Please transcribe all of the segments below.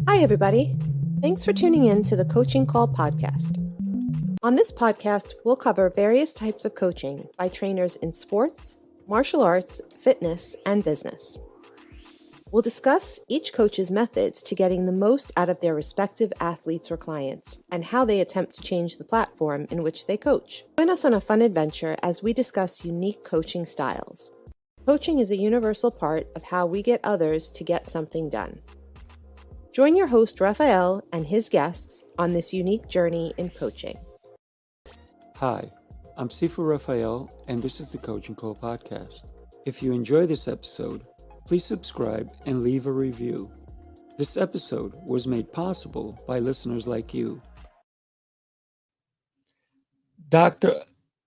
Hi, everybody. Thanks for tuning in to the Coaching Call podcast. On this podcast, we'll cover various types of coaching by trainers in sports, martial arts, fitness, and business. We'll discuss each coach's methods to getting the most out of their respective athletes or clients and how they attempt to change the platform in which they coach. Join us on a fun adventure as we discuss unique coaching styles. Coaching is a universal part of how we get others to get something done. Join your host, Raphael, and his guests on this unique journey in coaching. Hi, I'm Sifu Raphael, and this is the Coaching Call podcast. If you enjoy this episode, please subscribe and leave a review. This episode was made possible by listeners like you. Dr.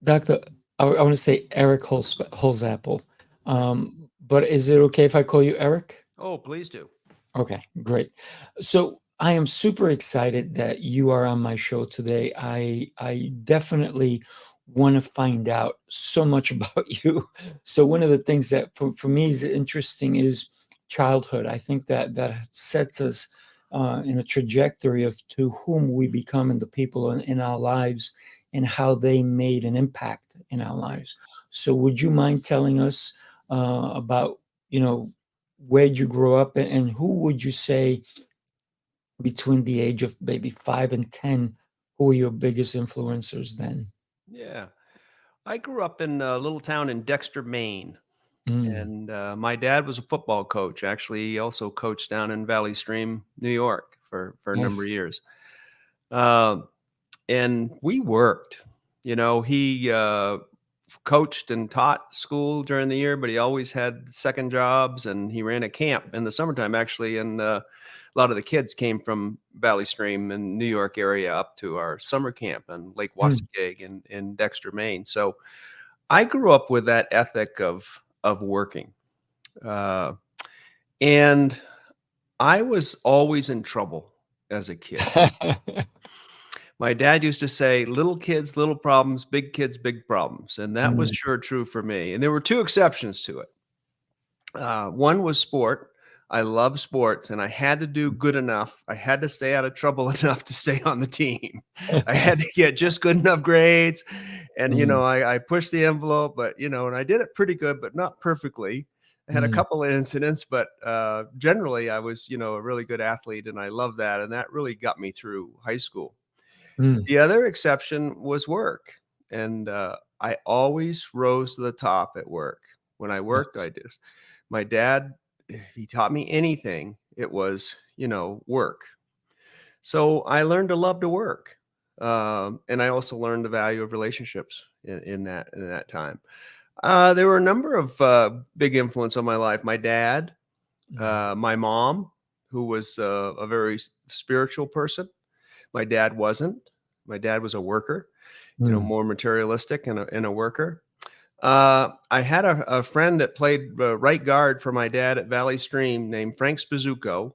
I want to say Eric Holsapple, but is it okay if I call you Eric? Oh, please do. Okay, great. So I am super excited that you are on my show today. I definitely want to find out so much about you. So one of the things that for me is interesting is childhood. I think that sets us in a trajectory of to whom we become and the people in our lives and how they made an impact in our lives. So would you mind telling us about, where'd you grow up and who would you say between the age of maybe 5 and 10, who were your biggest influencers then? Yeah. I grew up in a little town in Dexter, Maine. Mm, And my dad was a football coach. Actually, he also coached down in Valley Stream, New York for a number of yes. years. And we worked. He coached and taught school during the year, but he always had second jobs, and he ran a camp in the summertime, actually. And a lot of the kids came from Valley Stream and New York area up to our summer camp on Lake Mm, Wassegig in Dexter, Maine. So I grew up with that ethic of working. Uh, and I was always in trouble as a kid. My dad used to say, little kids, little problems, big kids, big problems. And that was mm, sure true for me. And there were two exceptions to it. One was sport. I love sports, and I had to do good enough. I had to stay out of trouble enough to stay on the team. I had to get just good enough grades. And, mm, I pushed the envelope, but, and I did it pretty good, but not perfectly. I had a mm, couple of incidents, but generally I was, a really good athlete, and I loved that. And that really got me through high school. mm. The other exception was work. And I always rose to the top at work. When I worked, Yes. my dad, if he taught me anything, it was, work. So I learned to love to work. And I also learned the value of relationships in that time. There were a number of big influence on my life. My dad, Mm, my mom, who was a very spiritual person. My dad wasn't. My dad was a worker, mm, more materialistic and a worker. I had a friend that played right guard for my dad at Valley Stream named Frank Spizzuco,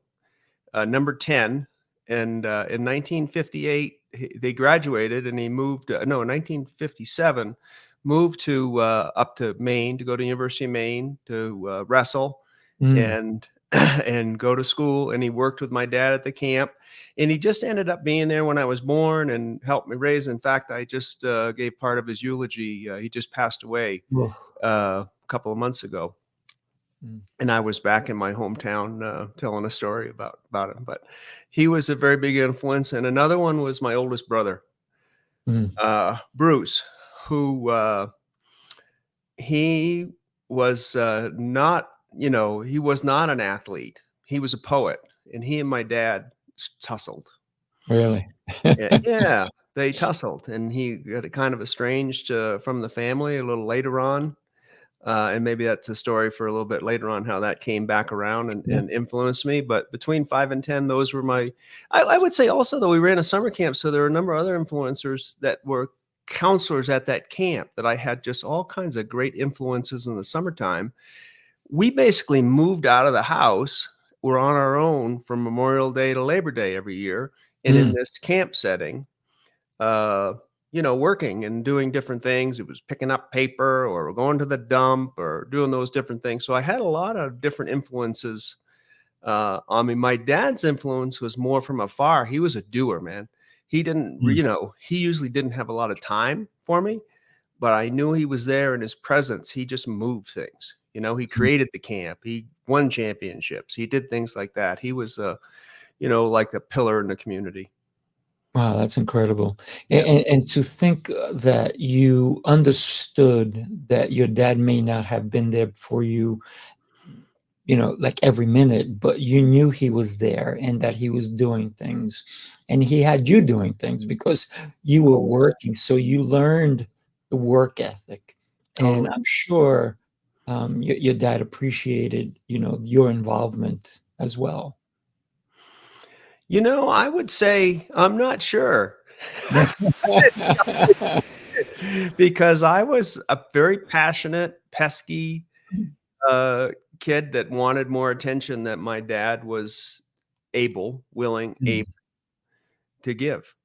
number 10. And in 1958, they graduated, and he moved, in 1957, moved to up to Maine to go to University of Maine to wrestle mm. and and go to school. And he worked with my dad at the camp, and he just ended up being there when I was born and helped me raise. In fact, I just gave part of his eulogy. He just passed away Oh, a couple of months ago, mm, and I was back in my hometown telling a story about him. But he was a very big influence. And another one was my oldest brother, mm, Bruce, who he was not, he was not an athlete. He was a poet, and he and my dad tussled. really? Yeah, they tussled, and he got kind of estranged from the family a little later on. And maybe that's a story for a little bit later on, how that came back around Yeah. and influenced me. But between 5 and 10, those were I would say also, though, we ran a summer camp. So there were a number of other influencers that were counselors at that camp that I had just all kinds of great influences in the summertime. We basically moved out of the house. We're on our own from Memorial Day to Labor Day every year. And in Mm, this camp setting, uh, working and doing different things. It was picking up paper or going to the dump or doing those different things. So I had a lot of different influences on me. My dad's influence was more from afar. He was a doer, man. He didn't, Mm. he usually didn't have a lot of time for me, but I knew he was there in his presence. He just moved things. He created the camp. He won championships. He did things like that. He was, like a pillar in the community. Wow, that's incredible. Yeah. And to think that you understood that your dad may not have been there for you, like every minute, but you knew he was there and that he was doing things, and he had you doing things because you were working. So you learned the work ethic. And Totally. I'm sure your dad appreciated, your involvement as well. I would say I'm not sure. Because I was a very passionate, pesky kid that wanted more attention that my dad was willing, able to give,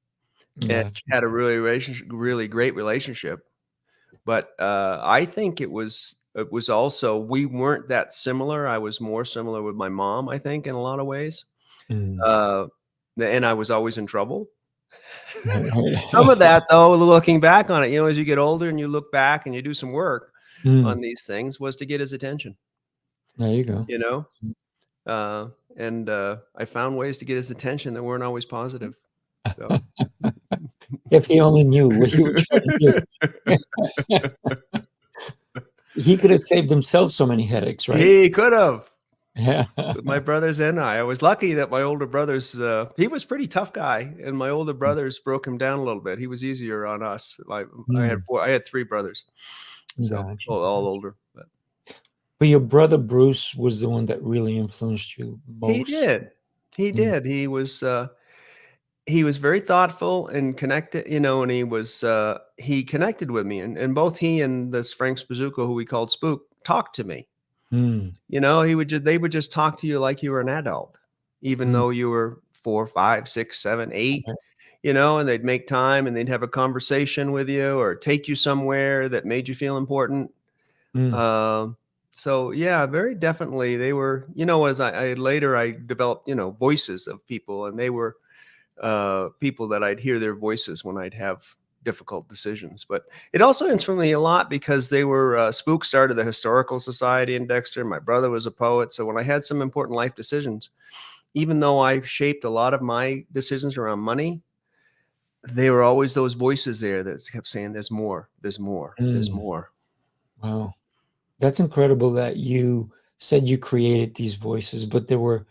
and Gotcha. had a really great relationship. But I think it was also, we weren't that similar. I was more similar with my mom, I think, in a lot of ways. Mm. And I was always in trouble. Right. Some of that, though, looking back on it, as you get older and you look back and you do some work on these things, was to get his attention. There you go. And I found ways to get his attention that weren't always positive. So. If he only knew what he was trying to do. He could have saved himself so many headaches, right? He could have. Yeah. With my brothers and I was lucky that my older brothers, he was a pretty tough guy, and my older brothers broke him down a little bit. He was easier on us. I had 3 brothers, so Gotcha. all older. But your brother Bruce was the one that really influenced you most. He did. He was very thoughtful and connected, and he connected with me, and both he and this Frank Spazuko, who we called Spook, talked to me. They would just talk to you like you were an adult, even though you were 4, 5, 6, 7, 8, and they'd make time and they'd have a conversation with you or take you somewhere that made you feel important. So yeah, very definitely they were, as I later developed, voices of people, and they were people that I'd hear their voices when I'd have difficult decisions. But it also influenced me a lot because they were Spook started the Historical Society in Dexter. My brother was a poet. So when I had some important life decisions, even though I shaped a lot of my decisions around money, there were always those voices there that kept saying, there's more, there's more, there's more. Wow. That's incredible that you said you created these voices, but there were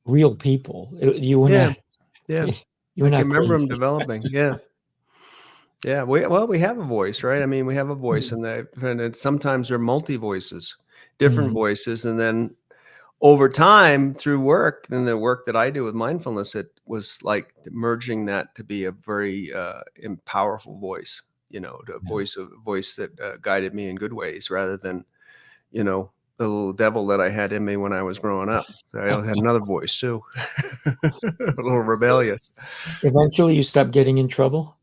real people. You were not. Yeah. You were not I can remember crazy. them developing. Yeah. Yeah, we have a voice, right? I mean, we have a voice, and sometimes they're multi voices, different voices, and then over time through work, and the work that I do with mindfulness, it was like merging that to be a very powerful voice, to voice that guided me in good ways, rather than, the little devil that I had in me when I was growing up. So I had another voice too, a little rebellious. Eventually, you stopped getting in trouble.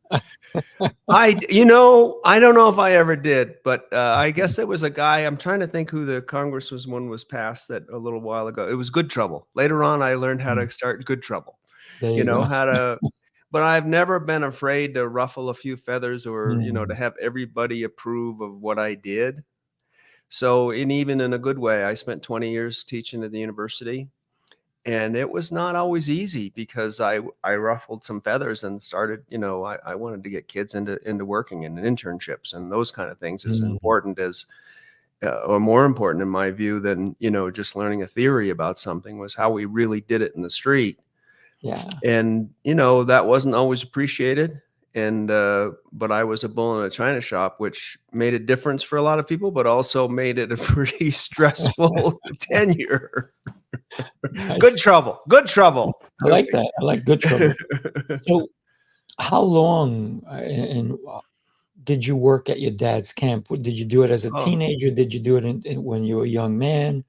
I don't know if I ever did, but I guess it was a guy. I'm trying to think who the congressman was passed that a little while ago. It was Good Trouble. Later on, I learned how to start Good Trouble. There you go. How to. But I've never been afraid to ruffle a few feathers or to have everybody approve of what I did. So, even in a good way, I spent 20 years teaching at the university. And it was not always easy because I ruffled some feathers and started, I wanted to get kids into working and internships and those kind of things as important as, or more important in my view than, just learning a theory about something, was how we really did it in the street. Yeah. And, that wasn't always appreciated. And, but I was a bull in a china shop, which made a difference for a lot of people, but also made it a pretty stressful tenure. Nice. Good trouble. I like that. I like good trouble. So how long did you work at your dad's camp? Did you do it as a teenager? Did you do it when you were a young man?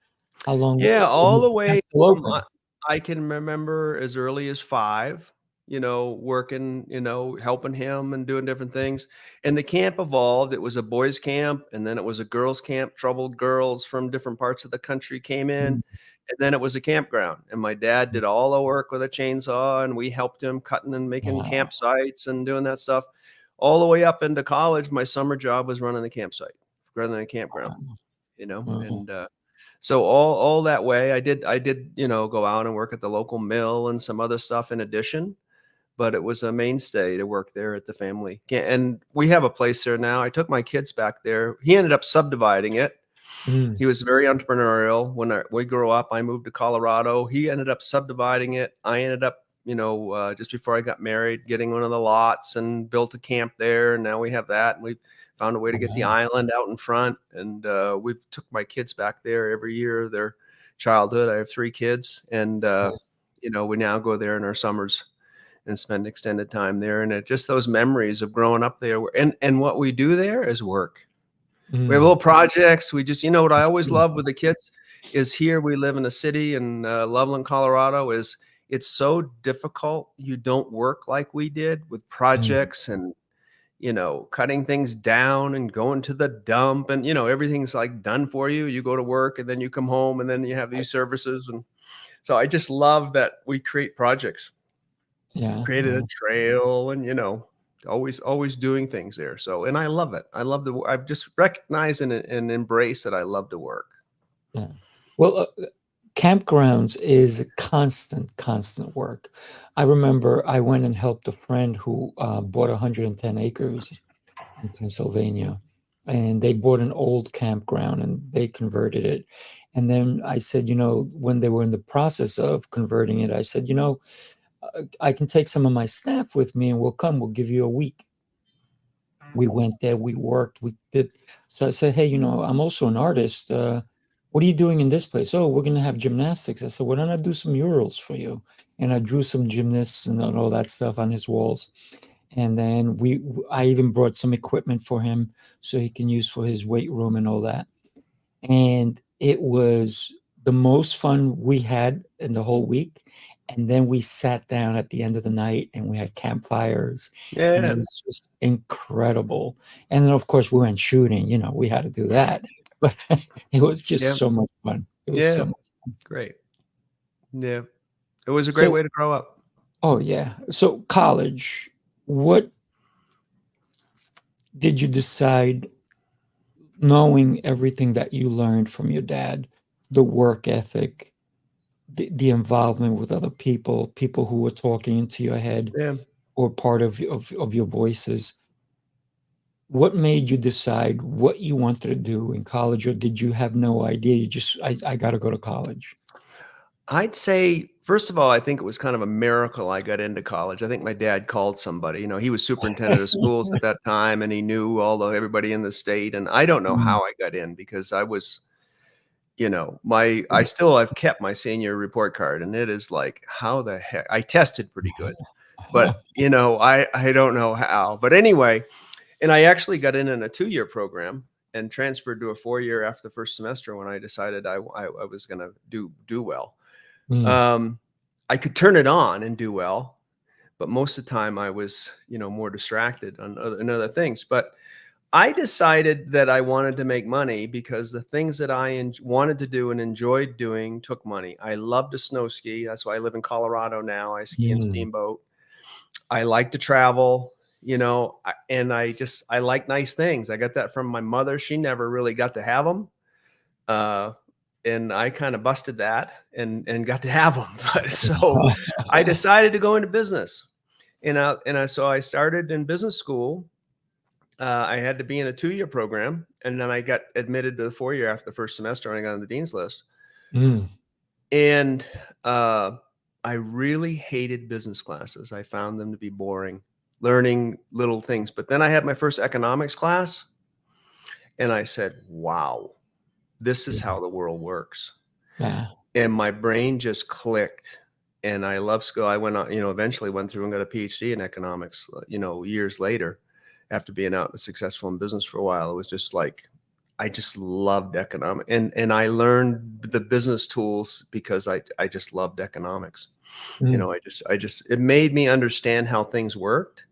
How long? Yeah, all the way. I can remember as early as 5, working, helping him and doing different things. And the camp evolved. It was a boys' camp, and then it was a girls' camp. Troubled girls from different parts of the country came in. Mm. And then it was a campground. And my dad did all the work with a chainsaw, and we helped him cutting and making Wow. campsites and doing that stuff. All the way up into college, my summer job was running the campsite, running the campground, Wow. and so all that way, I did, go out and work at the local mill and some other stuff in addition, but it was a mainstay to work there at the family. And we have a place there now. I took my kids back there. He ended up subdividing it. Mm. He was very entrepreneurial. When we grew up, I moved to Colorado. He ended up subdividing it. I ended up, just before I got married, getting one of the lots and built a camp there. And now we have that. And we found a way to get the Wow. island out in front. And we took my kids back there every year of their childhood. I have 3 kids. And, Nice. we now go there in our summers and spend extended time there. And just those memories of growing up there. And what we do there is work. We have Mm. little projects. We just, what I always Mm. love with the kids is here we live in a city in Loveland, Colorado. Is it's so difficult. You don't work like we did with Mm. projects and, cutting things down and going to the dump and, everything's like done for you. You go to work and then you come home and then you have these services. And so I just love that we create projects, Yeah. created Yeah. a trail and, always doing things there. So, and I love it. I love to, I've just recognized and embraced that I love to work. Yeah. Well, campgrounds is constant work. I remember I went and helped a friend who bought 110 acres in Pennsylvania, and they bought an old campground and they converted it. And then I said, when they were in the process of converting it, I said, I can take some of my staff with me and we'll give you a week. We went there, we worked, we did. So I said, hey, I'm also an artist. What are you doing in this place? Oh, we're going to have gymnastics. I said, why don't I do some murals for you? And I drew some gymnasts and all that stuff on his walls. And then I even brought some equipment for him so he can use for his weight room and all that. And it was the most fun we had in the whole week. And then we sat down at the end of the night and we had campfires, and it Yeah. was just incredible. And then, of course, we went shooting. We had to do that, but it was just Yeah. so much fun. It was so Yeah. much fun. Great. Yeah. It was a great So, way to grow up. oh yeah. So college, what did you decide, knowing everything that you learned from your dad, the work ethic, the involvement with other people who were talking into your head Yeah. or part of your voices? What made you decide what you wanted to do in college, or did you have no idea? You just, I got to go to college. I'd say, first of all, I think it was kind of a miracle I got into college. I think my dad called somebody. He was superintendent of schools at that time, and he knew everybody in the state. And I don't know Mm, how I got in because I was, yeah. I've kept my senior report card, and it is like, how the heck? I tested pretty good, but I don't know how. But anyway, and I actually got in a 2-year program and transferred to a 4-year after the first semester when I decided I was going to do well. Mm, Um, I could turn it on and do well, but most of the time I was, more distracted on other things. But I decided that I wanted to make money because the things that I wanted to do and enjoyed doing took money. I love to snow ski. That's why I live in Colorado now. I ski and mm. steamboat. I like to travel, and I like nice things. I got that from my mother. She never really got to have them. And I kind of busted that and got to have them. But so I decided to go into business. So I started in business school. I had to be in a 2-year program, and then I got admitted to the 4-year after the first semester, and I got on the dean's list. Mm. And I really hated business classes. I found them to be boring, learning little things. But then I had my first economics class, and I said, wow, this is Yeah. how the world works. Yeah. And my brain just clicked. And I love school. I went on, eventually went through and got a PhD in economics, years later, after being out and successful in business for a while. It was just like, I just loved economics, and I learned the business tools because I just loved economics. Mm. It made me understand how things worked.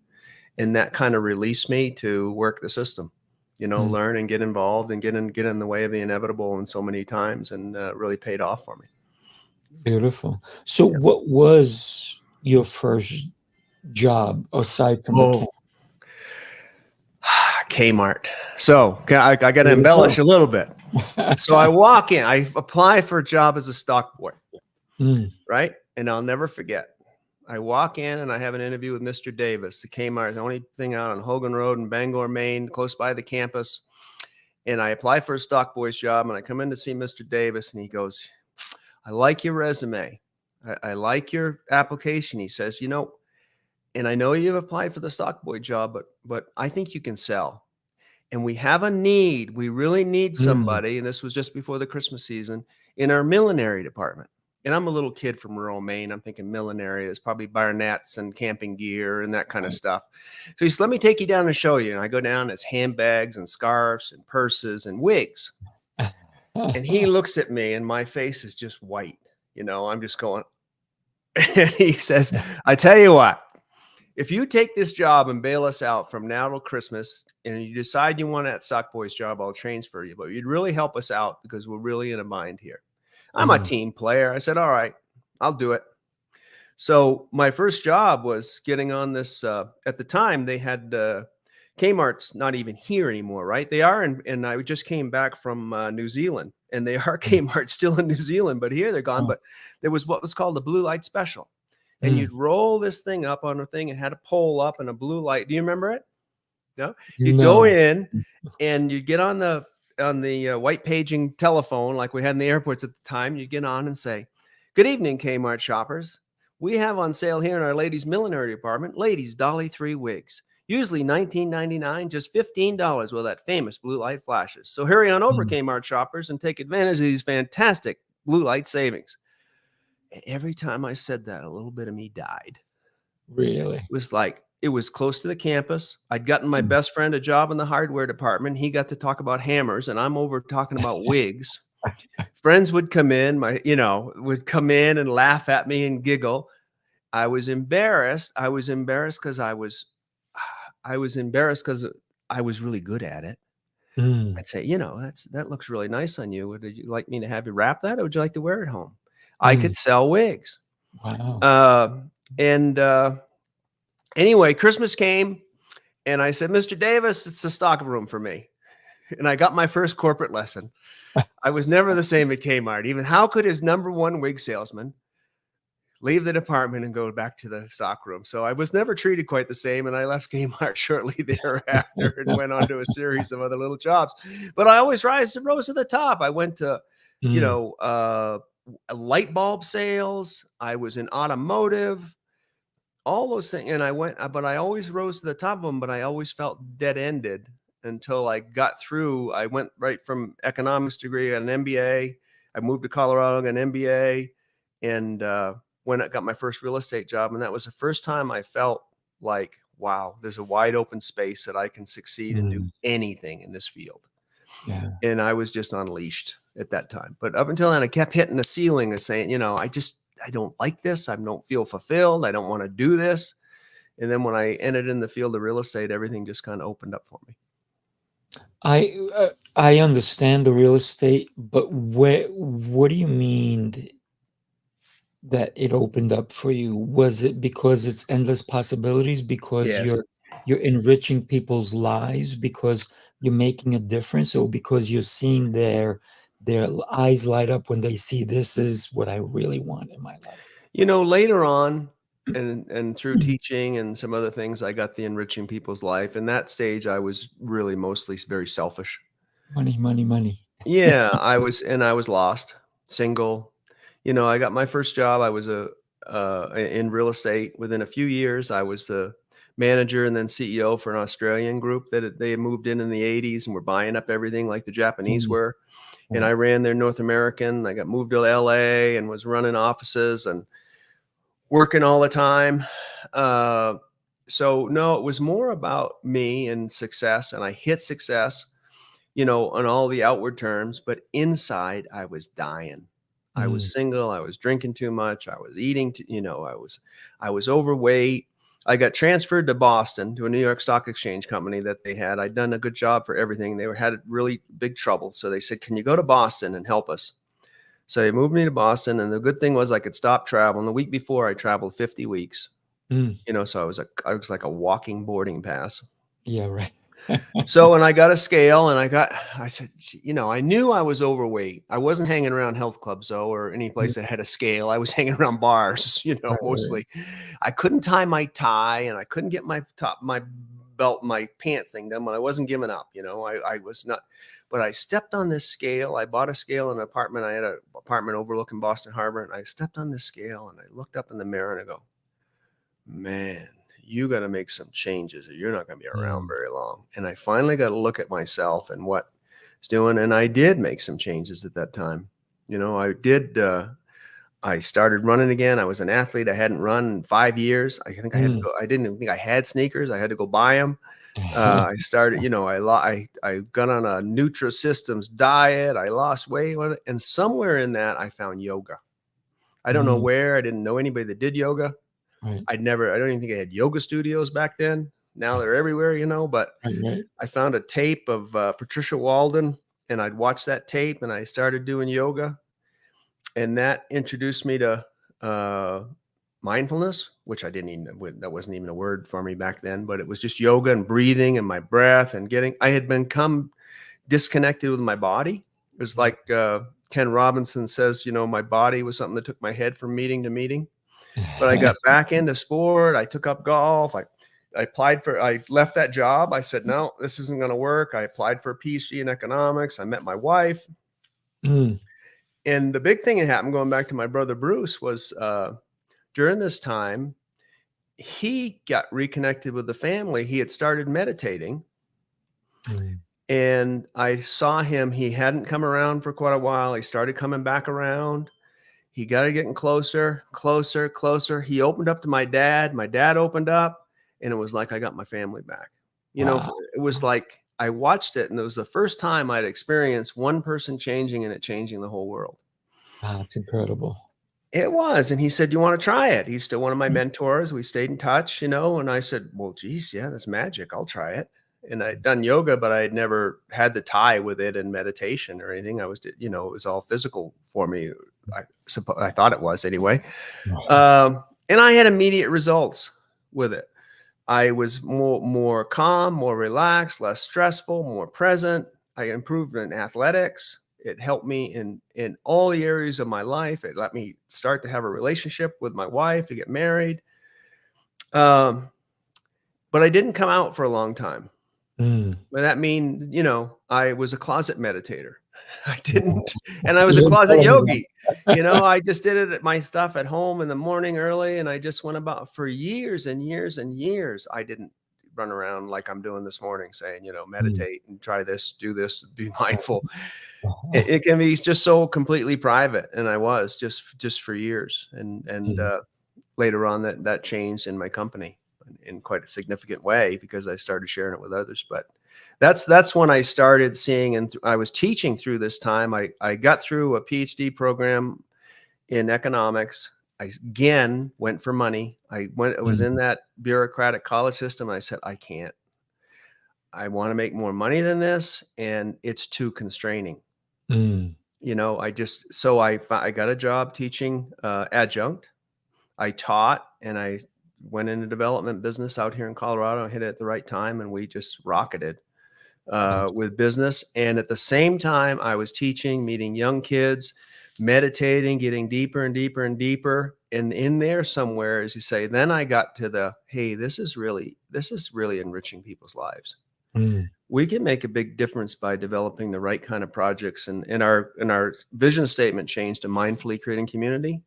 And that kind of released me to work the system, Mm. learn and get involved and get in the way of the inevitable and so many times, and really paid off for me. Beautiful. So Yeah. what was your first job aside from the Oh, camp? Kmart. So I got to embellish Beautiful. a little bit. So I walk in, I apply for a job as a stock boy, Mm. right? And I'll never forget. I walk in and I have an interview with Mr. Davis, the Kmart, the only thing out on Hogan Road in Bangor, Maine, close by the campus. And I apply for a stock boy's job, and I come in to see Mr. Davis, and he goes, I like your resume. I like your application. He says, and I know you've applied for the stock boy job, but I think you can sell. And we have a need. We really need Mm. somebody. And this was just before the Christmas season in our millinery department. And I'm a little kid from rural Maine. I'm thinking millinery is probably baronets and camping gear and that kind of stuff. So he said, let me take you down and show you. And I go down, it's handbags and scarves and purses and wigs. And he looks at me and my face is just white. I'm just going, and he says, I tell you what, if you take this job and bail us out from now till Christmas and you decide you want that stock boy's job, I'll transfer you, but you'd really help us out because we're really in a bind here. I'm a team player. I said, all right, I'll do it. So my first job was getting on this, at the time they had, Kmart's not even here anymore, right? They are, and I just came back from New Zealand, and they are Kmart still in New Zealand, but here they're gone. But there was what was called the blue light special. And you'd roll this thing up on a thing and had a pole up and a blue light. Do you remember it? No. You'd go No. in and you'd get on the white paging telephone like we had in the airports at the time. You'd get on and say, "Good evening, Kmart shoppers. We have on sale here in our ladies' millinery department, ladies' Dolly 3 wigs. Usually $19.99, just $15 with that famous blue light flashes. So hurry on over, Kmart shoppers, and take advantage of these fantastic blue light savings." Every time I said that, a little bit of me died. Really? It was like, it was close to the campus. I'd gotten my best friend a job in the hardware department. He got to talk about hammers, and I'm over talking about wigs. Friends would come in, would come in and laugh at me and giggle. I was embarrassed. I was embarrassed because I was really good at it. I'd say, that looks really nice on you. Would you like me to have you wrap that, or would you like to wear it home? I could sell wigs. Wow. Anyway, Christmas came and I said, Mr. Davis, it's the stock room for me. And I got my first corporate lesson. I was never the same at Kmart. Even how could his number one wig salesman leave the department and go back to the stock room? So I was never treated quite the same. And I left Kmart shortly thereafter and went on to a series of other little jobs. But I always rose to the top. I went to, light bulb sales. I was in automotive, all those things. And but I always rose to the top of them, but I always felt dead ended until I got through. I went right from economics degree, got an MBA. I moved to Colorado, got an MBA, and when I got my first real estate job. And that was the first time I felt like, wow, there's a wide open space that I can succeed and do anything in this field. Yeah. And I was just unleashed at that time. But up until then, I kept hitting the ceiling and saying, I don't like this. I don't feel fulfilled. I don't want to do this. And then when I entered in the field of real estate, everything just kind of opened up for me. I understand the real estate, but what do you mean that it opened up for you? Was it because it's endless possibilities? Because Yes. you're enriching people's lives, because you're making a difference, or because you're seeing their eyes light up when they see this is what I really want in my life? Later on, and through teaching and some other things, I got the enriching people's life. In that stage, I was really mostly very selfish. Money. Yeah, I was lost, single. I got my first job. I was in real estate. Within a few years, I was the manager and then CEO for an Australian group that they moved in the 80s and were buying up everything like the Japanese were. And I ran their North American. I got moved to LA and was running offices and working all the time. So no, it was more about me and success. And I hit success, on all the outward terms, but inside I was dying. I was single. I was drinking too much. I was eating, I was overweight. I got transferred to Boston to a New York Stock Exchange company that they had. I'd done a good job for everything. They had really big trouble. So they said, can you go to Boston and help us? So they moved me to Boston. And the good thing was I could stop traveling. The week before I traveled 50 weeks, so I was like a walking boarding pass. Yeah, right. So, and I got a scale and I said, I knew I was overweight. I wasn't hanging around health clubs though, or any place that had a scale. I was hanging around bars, mostly. I couldn't tie my tie and I couldn't get my belt, my pant thing done, but I wasn't giving up. I was not, but I stepped on this scale. I bought a scale in an apartment. I had an apartment overlooking Boston Harbor, and I stepped on this scale and I looked up in the mirror and I go, man, you got to make some changes or you're not going to be around very long. And I finally got to look at myself and what it's doing. And I did make some changes at that time. I started running again. I was an athlete. I hadn't run in 5 years. I think I had to go. I didn't even think I had sneakers. I had to go buy them. I started, I got on a Nutrisystems diet. I lost weight. And somewhere in that, I found yoga. I don't know where. I didn't know anybody that did yoga. Right. I don't even think I had yoga studios back then. Now they're everywhere, but Right. I found a tape of Patricia Walden and I'd watch that tape and I started doing yoga, and that introduced me to mindfulness, which that wasn't even a word for me back then, but it was just yoga and breathing and my breath and I had become disconnected with my body. It was like Ken Robinson says, my body was something that took my head from meeting to meeting. But I got back into sport. I took up golf. I left that job. I said, no, this isn't going to work. I applied for a PhD in economics. I met my wife. And the big thing that happened, going back to my brother Bruce, was during this time, he got reconnected with the family. He had started meditating. And I saw him. He hadn't come around for quite a while. He started coming back around. He got getting closer. He opened up to my dad. My dad opened up, and it was like I got my family back. Wow. It was like I watched it, and it was the first time I'd experienced one person changing and it changing the whole world. Wow, that's incredible. It was. And he said, you want to try it? He's still one of my mentors. We stayed in touch, and I said, well, geez, yeah, that's magic. I'll try it. And I'd done yoga, but I had never had the tie with it and meditation or anything. It was all physical for me. I thought it was anyway. And I had immediate results with it. I was more calm, more relaxed, less stressful, more present. I improved in athletics. It helped me in all the areas of my life. It let me start to have a relationship with my wife, to get married. But I didn't come out for a long time. But that means, I was a closet meditator. I didn't, and I was a closet yogi. I just did it at my stuff at home in the morning early, and I just went about for years and years and years. I didn't run around like I'm doing this morning saying, meditate and try this, do this, be mindful. It can be just so completely private, and I was just for years, and later on that changed in my company in quite a significant way because I started sharing it with others. But that's when I started seeing, and I was teaching through this time. I got through a PhD program in economics. I again went for money. I was in that bureaucratic college system. And I said, I can't. I want to make more money than this, and it's too constraining. I got a job teaching adjunct. I taught, and I went into development business out here in Colorado. I hit it at the right time, and we just rocketed with business. And at the same time, I was teaching, meeting young kids, meditating, getting deeper and deeper and deeper. And in there somewhere, as you say, then I got to hey, this is really enriching people's lives. We can make a big difference by developing the right kind of projects. And our vision statement changed to mindfully creating community.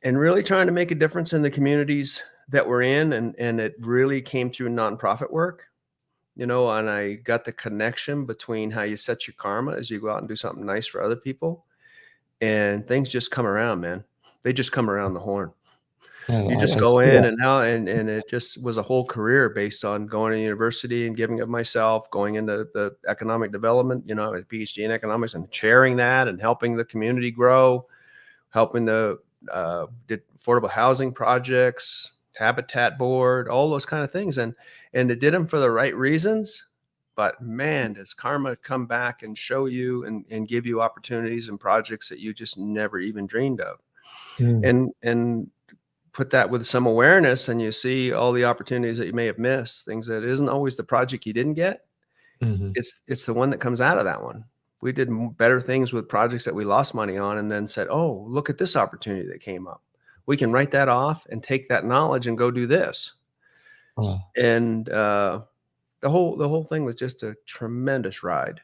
And really trying to make a difference in the communities that we're in. And it really came through nonprofit work, and I got the connection between how you set your karma as you go out and do something nice for other people. And things just come around, man. They just come around the horn. Yeah, You just I go see in that. and out, and it just was a whole career based on going to university and giving of myself, going into the economic development, you know, I was a PhD in economics and chairing that and helping the community grow, helping the did affordable housing projects, habitat board, all those kind of things. And it did them for the right reasons. But man, does karma come back and show you and give you opportunities and projects that you just never even dreamed of. Mm, And put that with some awareness, and you see all the opportunities that you may have missed, things that isn't always the project you didn't get. mhm. It's the one that comes out of that one. We did better things with projects that we lost money on and then said, oh, look at this opportunity that came up. We can write that off and take that knowledge and go do this. Oh, And the whole thing was just a tremendous ride.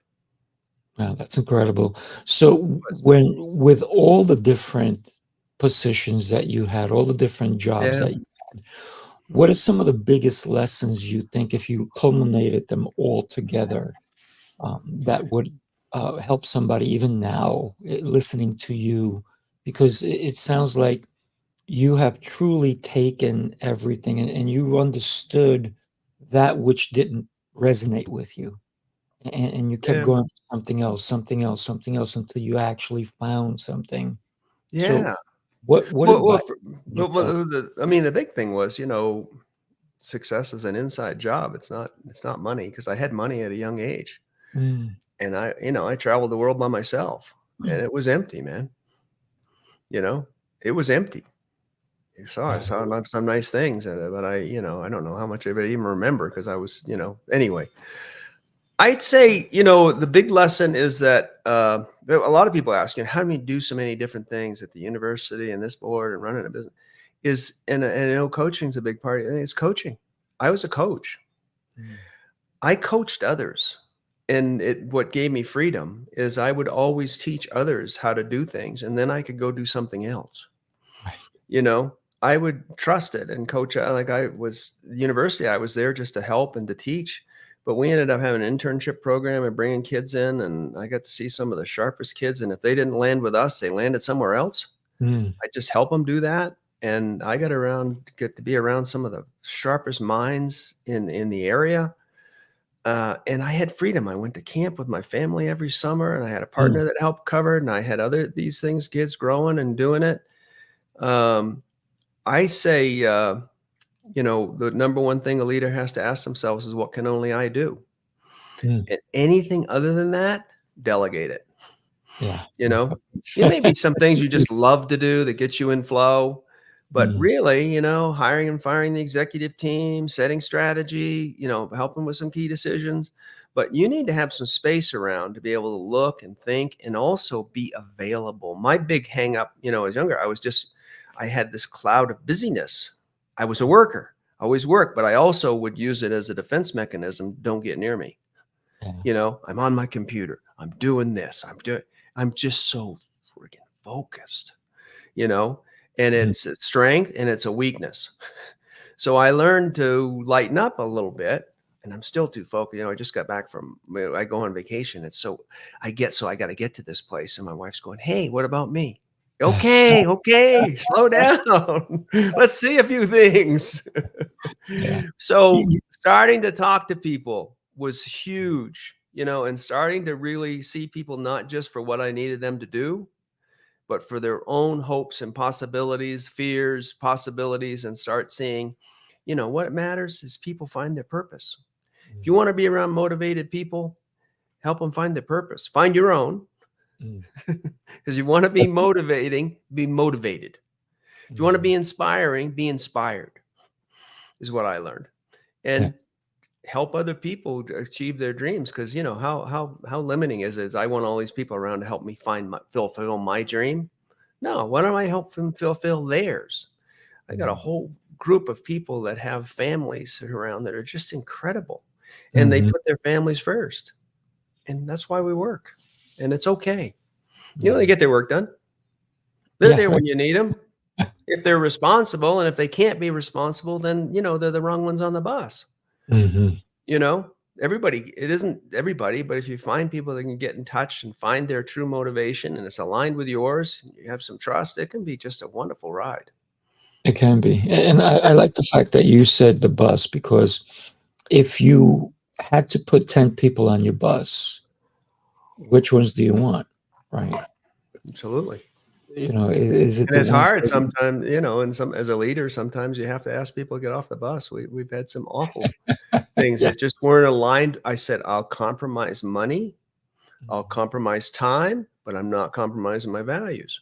wow, that's incredible. So when with all the different positions that you had, all the different jobs Yeah. that you had, what are some of the biggest lessons you think if you culminated them all together, that would help somebody even now listening to you? Because it sounds like you have truly taken everything and you understood that which didn't resonate with you. And you kept Yeah. going for something else, something else, something else until you actually found something. So Yeah. what Well, advice would you well, tell? I mean, the big thing was, success is an inside job. It's not money, because I had money at a young age, Mm, and I traveled the world by myself, and it was empty, man. You know, it was empty. I wow. saw some nice things, but I don't know how much of it I even remember, because I was, anyway. I'd say, the big lesson is that a lot of people ask, how do you do so many different things at the university and this board and running a business? And coaching is a big part. And it's coaching. I was a coach. Mm, I coached others. And what gave me freedom is I would always teach others how to do things, and then I could go do something else. right. You know, I would trust it and coach. Like I was the university, I was there just to help and to teach. But we ended up having an internship program and bringing kids in, and I got to see some of the sharpest kids. And if they didn't land with us, they landed somewhere else. Mm, I just help them do that. And I get to be around some of the sharpest minds in the area. And I had freedom. I went to camp with my family every summer, and I had a mm, partner that helped cover it, and I had these things, kids growing and doing it. Um, I say, the number one thing a leader has to ask themselves is, what can only I do? mm. And anything other than that, delegate it. Yeah. You Yeah. know, Of course. it may be some That's things the you key. just love to do that gets you in flow, but Mm, really, hiring and firing the executive team, setting strategy, helping with some key decisions. But you need to have some space around to be able to look and think and also be available. My big hang up, as younger, I had this cloud of busyness. I was a worker, always work, but I also would use it as a defense mechanism. Don't get near me. yeah. I'm on my computer. I'm doing this. I'm just so freaking focused, you know, and Mm, it's a strength and it's a weakness. So I learned to lighten up a little bit, and I'm still too focused. I just got back I go on vacation. I got to get to this place. And my wife's going, hey, what about me? Okay. Okay. Slow down. Let's see a few things. yeah. So You starting to talk to people was huge, and starting to really see people not just for what I needed them to do, but for their own hopes and possibilities, fears, possibilities, and start seeing, what matters is people find their purpose. If mm, you want to be around motivated people, help them find their purpose. Find your own, mm. because you want to be That's motivating, be motivated. If you want to mhm. be inspiring, be inspired, is what I learned. Yeah. And help other people achieve their dreams, because how limiting is it? I want all these people around to help me fulfill my dream. No, why don't I help them fulfill theirs? I got a Mm, whole group of people that have families around that are just incredible, and they mhm, put their families first, and that's why we work. And it's okay. They mhm. get their work done. They're Yeah, there right. when you need them. If they're responsible, and if they can't be responsible, then they're the wrong ones on the bus. Mhm, You know, it isn't everybody, but if you find people that can get in touch and find their true motivation and it's aligned with yours, you have some trust, it can be just a wonderful ride. It can be. And I like the fact that you said the bus, because if you had to put 10 people on your bus, which ones do you want? Right. Absolutely. Is it And the it's ones hard that sometimes, and as a leader, sometimes you have to ask people to get off the bus. We've had some awful things that yes. just weren't aligned. I said, I'll compromise money, I'll compromise time, but I'm not compromising my values.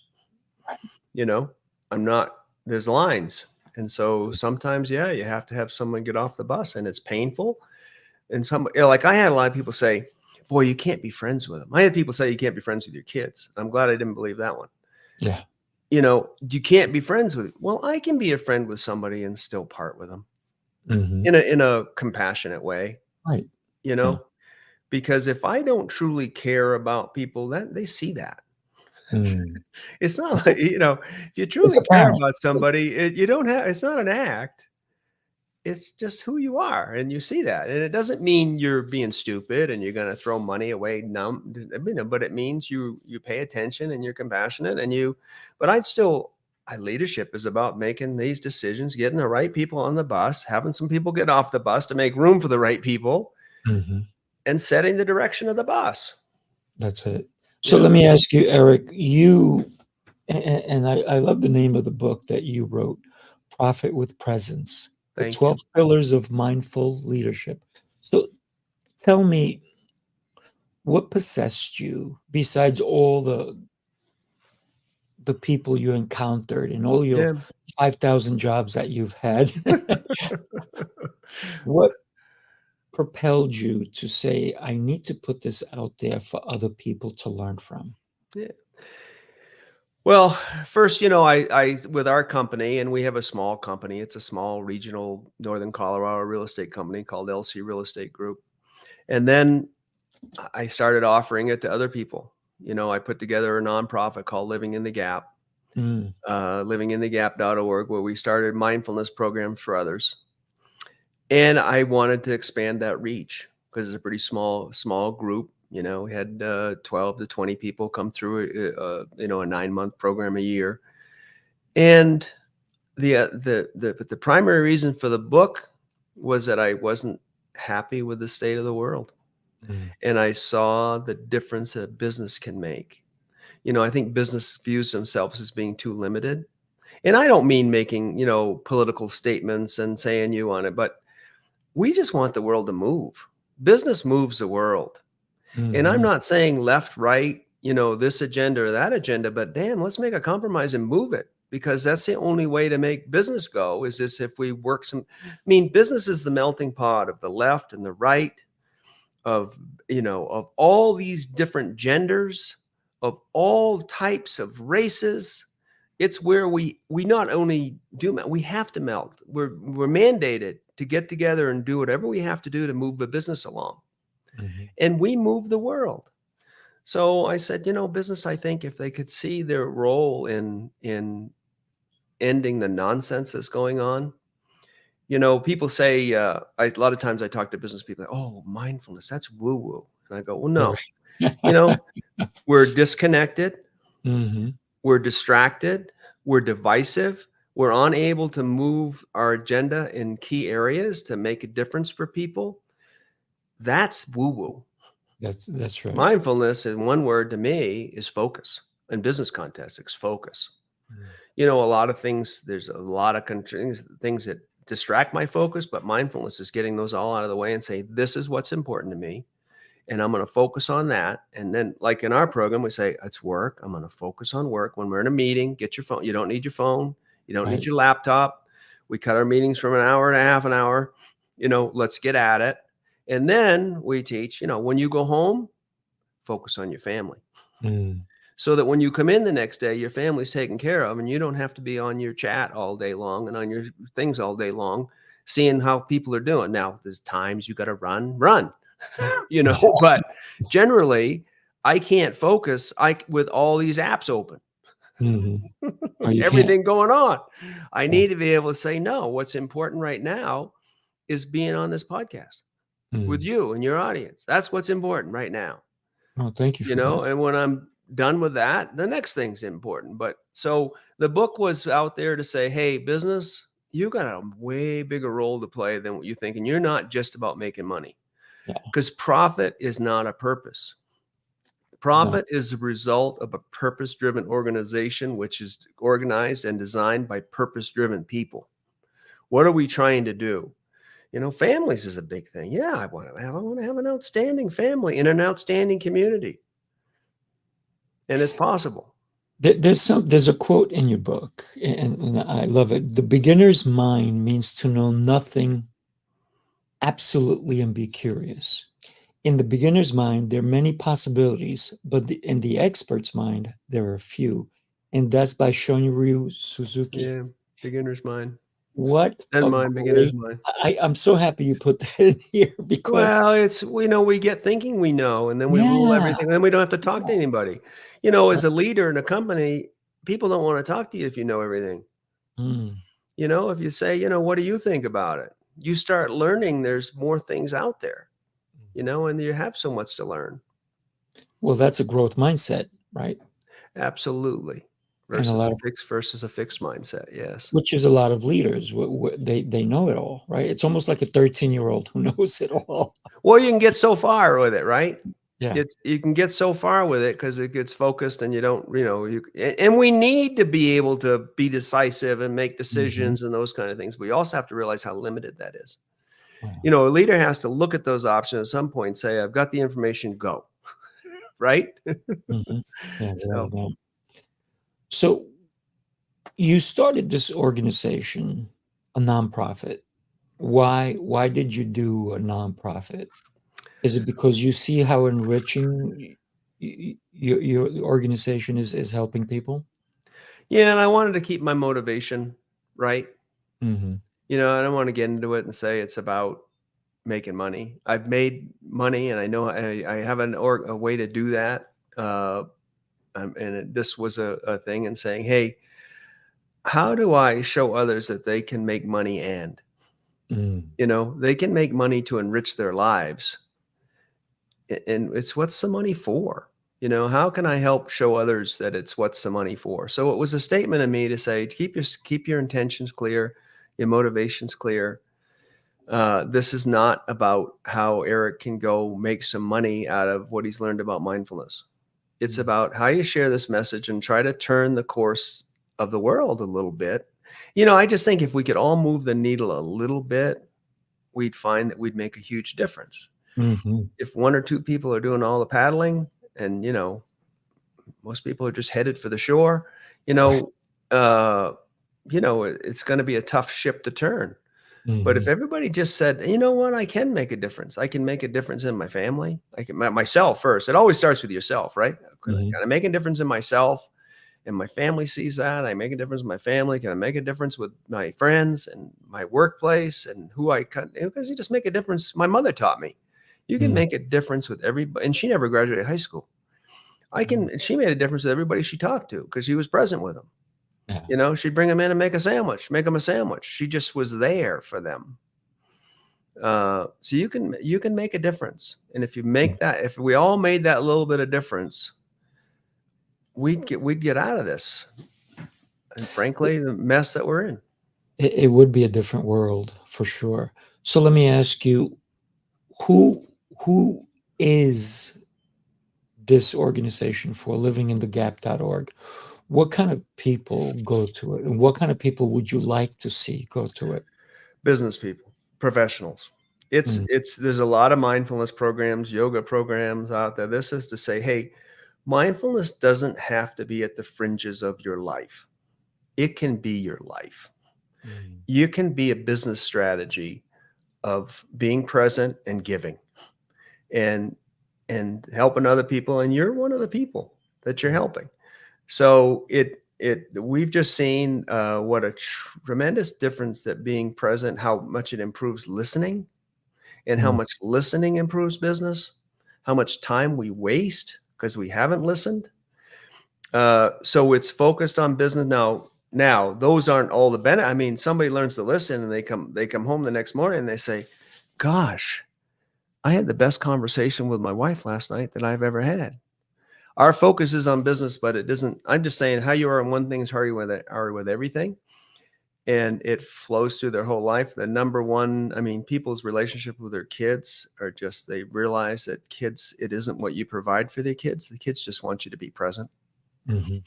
You know, I'm not, there's lines. And so sometimes, yeah, you have to have someone get off the bus, and it's painful. And like I had a lot of people say, boy, you can't be friends with them. I had people say you can't be friends with your kids. I'm glad I didn't believe that one. Yeah. You can't be friends with. Well, I can be a friend with somebody and still part with them Hmm. in a compassionate way, Right. you Yeah. know, because if I don't truly care about people, that they see that. Mm. It's not like, if you It's truly care apparent. about somebody, you don't have, it's not an act. It's just who you are, and you see that. And it doesn't mean you're being stupid and you're going to throw money away but it means you pay attention and you're compassionate but leadership is about making these decisions, getting the right people on the bus, having some people get off the bus to make room for the right people, Hmm. and setting the direction of the bus. That's it. You So let know, me ask you, Eric, and I love the name of the book that you wrote, Profit with Presence, the thank you. 12 Pillars of Mindful Leadership. So tell me, what possessed you besides all the people you encountered and all your Yeah. 5,000 jobs that you've had? What propelled you to say, I need to put this out there for other people to learn from? Yeah. Well, first, I with our company, and we have a small company. It's a small regional Northern Colorado real estate company called LC Real Estate Group. And then I started offering it to other people. I put together a nonprofit called Living in the Gap, Mm, livinginthegap.org, where we started mindfulness programs for others. And I wanted to expand that reach because it's a pretty small group. We had 12 to 20 people come through, a 9-month program a year. And the primary reason for the book was that I wasn't happy with the state of the world. mm, And I saw the difference that a business can make. I think business views themselves as being too limited. And I don't mean making, political statements and saying you on it, but we just want the world to move. Business moves the world. And I'm mhm. not saying left, right, this agenda or that agenda, but damn, let's make a compromise and move it, because that's the only way to make business go is this if we work business is the melting pot of the left and the right, of all these different genders, of all types of races. It's where we not only we have to melt. We're mandated to get together and do whatever we have to do to move the business along. Mhm. And we move the world. So I said, business, I think if they could see their role in ending the nonsense that's going on. People say, a lot of times I talk to business people, oh, mindfulness, that's woo woo. And I go, well, no, you Right. know, we're disconnected, Mhm. we're distracted, we're divisive, we're unable to move our agenda in key areas to make a difference for people. That's woo woo. That's right. Mindfulness, in one word to me, is focus. In business context, it's focus. Mm. A lot of things, there's a lot of things that distract my focus, but mindfulness is getting those all out of the way and say, this is what's important to me. And I'm going to focus on that. And then, like in our program, we say, it's work. I'm going to focus on work. When we're in a meeting, get your phone. You don't need your phone. You don't need Right. your laptop. We cut our meetings from an hour and a half, an hour. Let's get at it. And then we teach, when you go home, focus on your family, Mm. so that when you come in the next day, your family's taken care of and you don't have to be on your chat all day long and on your things all day long, seeing how people are doing. Now, there's times you got to run, but generally I can't focus with all these apps open, Mhm. Oh, you can't. everything going on. I Yeah. need to be able to say, no, what's important right now is being on this podcast with Mm. you and your audience. That's what's important right now. Oh, thank you for that. And when I'm done with that, the next thing's important. But so the book was out there to say, hey, business, you got a way bigger role to play than what you think. And you're not just about making money, Yeah. because profit is not a purpose. Profit is the result of a purpose-driven organization, which is organized and designed by purpose-driven people. What are we trying to do? You know, families is a big thing. Yeah, I want to have an outstanding family in an outstanding community. And it's possible. There's a quote in your book, and I love it. The beginner's mind means to know nothing absolutely and be curious. In the beginner's mind, there are many possibilities, but in the expert's mind, there are few. And that's by Shunryu Suzuki. Yeah, beginner's mind. What And a mind, beginner's great- mind. I'm so happy you put that in here because Well, it's, we get thinking we know, and then we rule everything, and then we don't have to talk to anybody. You know, as a leader in a company, people don't want to talk to you if you know everything. Mm, You know, if you say, you know, what do you think about it? You start learning there's more things out there, you know, and you have so much to learn. well, that's a growth mindset, right? Absolutely. And a lot of Versus a fixed mindset. Yes. which is a lot of leaders. They know it all, right? It's almost like a 13-year-old who knows it all. Well, you can get so far with it, right? Yeah. You can get so far with it because it gets focused, and you don't, you know, and we need to be able to be decisive and make decisions and those kind of things. But we also have to realize how limited that is. Wow. You know, a leader has to look at those options at some point and say, I've got the information, go. Right? Mhm. Yeah, So- yeah. So you started this organization, a nonprofit. Why did you do a nonprofit? Is it because you see how enriching your organization is helping people? Yeah, and I wanted to keep my motivation right. Mm-hmm. You know, I don't want to get into it and say it's about making money. I've made money, and I know I have a way to do that. This was a thing, and saying, hey, how do I show others that they can make money, and, Mm. you know, they can make money to enrich their lives. And it's, what's the money for? You know, how can I help show others that it's what's the money for? So it was a statement of me to say, keep your intentions clear, your motivations clear. This is not about how Eric can go make some money out of what he's learned about mindfulness. It's about how you share this message and try to turn the course of the world a little bit. You know, I just think if we could all move the needle a little bit, we'd find that we'd make a huge difference. Mm-hmm. If one or two people are doing all the paddling, and, you know, most people are just headed for the shore, you know, it's going to be a tough ship to turn. But if everybody just said, you know what, I can make a difference. I can make a difference in my family. I can, myself first. It always starts with yourself, right? Can I make a difference in myself? And my family sees that. I make a difference in my family. Can I make a difference with my friends and my workplace and who I cut? Because you just make a difference. My mother taught me, you can make a difference with everybody. And she never graduated high school. She made a difference with everybody she talked to because she was present with them. Yeah. You know, she'd bring them in and make them a sandwich. She just was there for them. So you can make a difference. And if you make that, if we all made that little bit of difference, we'd get out of this. And frankly, the mess that we're in. It would be a different world for sure. So let me ask you, who is this organization for, livinginthe.gap.org? What kind of people go to it, and what kind of people would you like to see go to it? Business people, professionals. There's a lot of mindfulness programs, yoga programs out there. This is to say, hey, mindfulness doesn't have to be at the fringes of your life. It can be your life. You can be a business strategy of being present and giving and helping other people. And you're one of the people that you're helping. So we've just seen what a tremendous difference that being present, how much it improves listening, and how much listening improves business, how much time we waste because we haven't listened. So it's focused on business. Now those aren't all the benefit. I mean, somebody learns to listen and they come home the next morning and they say, gosh, I had the best conversation with my wife last night that I've ever had. our focus is on business, but it doesn't. I'm just saying how you are in one thing is how you are with everything, and it flows through their whole life. The number one, I mean, people's relationship with their kids are just, they realize that kids, it isn't what you provide for their kids. The kids just want you to be present. Mm-hmm.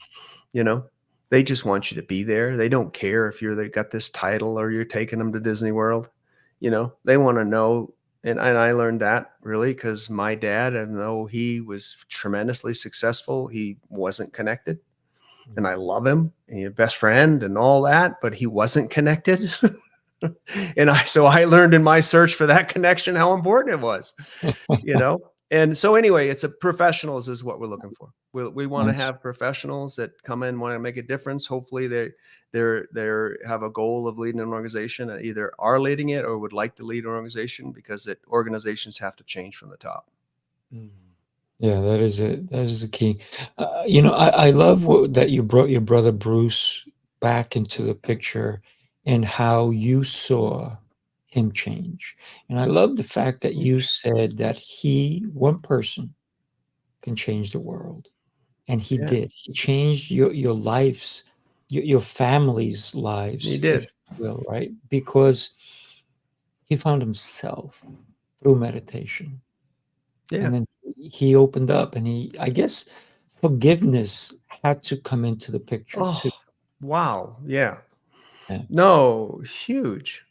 You know, they just want you to be there. They don't care if they got this title or you're taking them to Disney World. You know, they want to know. And I learned that really because my dad, even though he was tremendously successful, he wasn't connected. And I love him and he's best friend and all that, but he wasn't connected. And so I learned in my search for that connection how important it was, you know. And so anyway, it's professionals is what we're looking for. We want to Nice. have professionals that come in, want to make a difference. Hopefully they have a goal of leading an organization, and either are leading it or would like to lead an organization, because organizations have to change from the top. Yeah, that is a key. I love that you brought your brother Bruce back into the picture and how you saw him change. And I love the fact that you said that one person can change the world. And he Yeah. did. He changed your lives, your family's lives, He did. if you will, right? Because he found himself through meditation. Yeah. And then he opened up, and I guess forgiveness had to come into the picture too. Oh, wow. Yeah. Yeah. No, huge.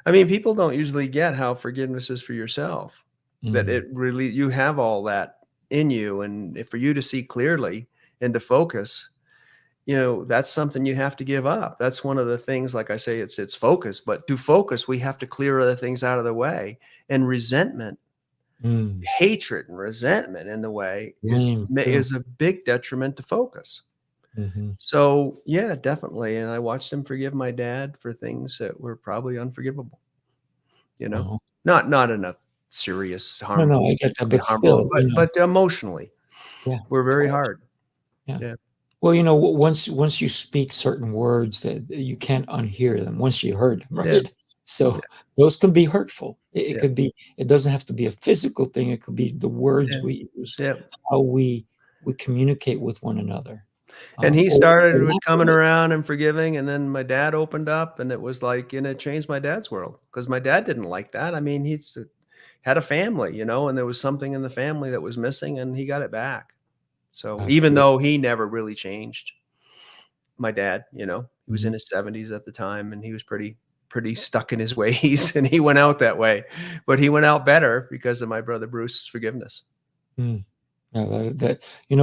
I mean, people don't usually get how forgiveness is for yourself, that it really, you have all that in you. And for you to see clearly and to focus, you know, that's something you have to give up. That's one of the things, like I say, it's focus, but to focus, we have to clear other things out of the way. And resentment, hatred and resentment in the way is a big detriment to focus. So yeah, definitely. And I watched him forgive my dad for things that were probably unforgivable, you know, not in a serious, harmful, No, I get that, but still, but emotionally, yeah, we're of very course. hard. Yeah. Yeah. Well, once you speak certain words, that you can't unhear them once you heard them, right? Yeah. So those can be hurtful. It Yeah. could be. It doesn't have to be a physical thing. It could be the words Yeah. we use, Yeah. how we communicate with one another. And he Or started with not coming right. around and forgiving, and then my dad opened up, and it was like, and it changed my dad's world, because my dad didn't like that. I mean, he's had a family, you know, and there was something in the family that was missing, and he got it back. So even Absolutely. though he never really changed, my dad, you know, he was in Mhm. his 70s at the time, and he was pretty stuck in his ways, and he went out that way, but he went out better because of my brother Bruce's forgiveness. Yeah,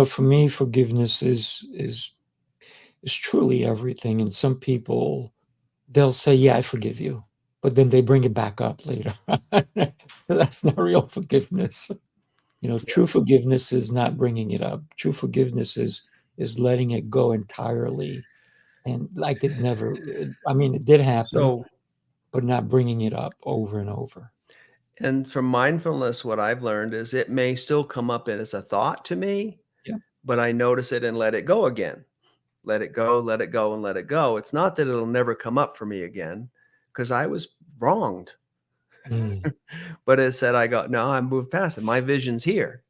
for me, forgiveness is truly everything. And some people, they'll say, "Yeah, I forgive you," but then they bring it back up later. That's not real forgiveness. True forgiveness is not bringing it up. True forgiveness is letting it go entirely, and like it never. I mean, it did happen, So, but not bringing it up over and over. and from mindfulness, what I've learned is it may still come up as a thought to me, Yeah. but I notice it and let it go again. Let it go, let it go, and let it go. It's not that it'll never come up for me again, because I was wronged. Mm. But it said, no, I moved past it. My vision's here.